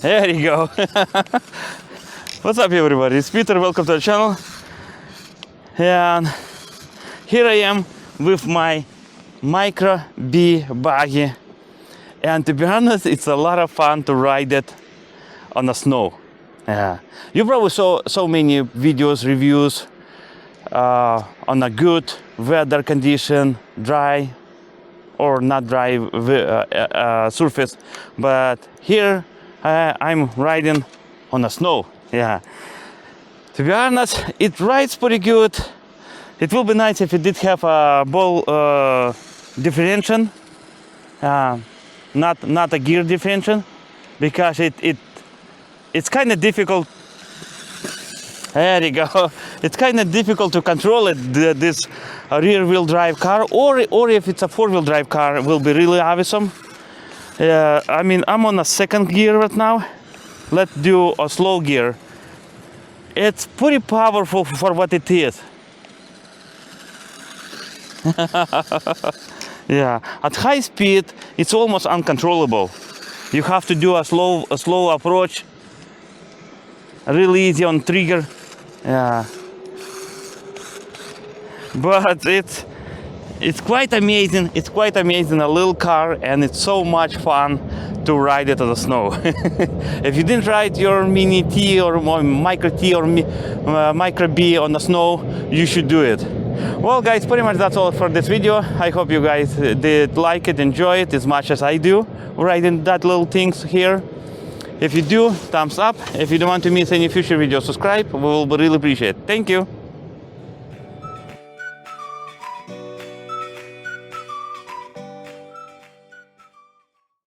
There you go. What's up, everybody? It's Peter. Welcome to the channel. And here I am with my Micro B buggy. And to be honest, it's a lot of fun to ride it on the snow. Yeah, you probably saw so many videos, reviews on a good weather condition, dry or not dry surface. But here I'm riding on the snow. Yeah. To be honest, it rides pretty good. It will be nice if it did have a ball differential, not a gear differential, because it's kind of difficult. There you go. It's kind of difficult to control it. This rear-wheel drive car, or if it's a four-wheel drive car, it will be really awesome. I mean, I'm on a second gear right now. Let's do a slow gear. It's pretty powerful for what it is. Yeah, at high speed, it's almost uncontrollable. You have to do a slow approach. Really easy on trigger. Yeah. But it's quite amazing. It's quite amazing, a little car, and it's so much fun to ride it on the snow. If you didn't ride your Mini T or Micro T or Micro B on the snow, you should do it. Well, guys, pretty much that's all for this video. I hope you guys did like it, enjoy it as much as I do riding that little things here. If you do, thumbs up. If you don't want to miss any future videos, subscribe. We will really appreciate it. Thank you.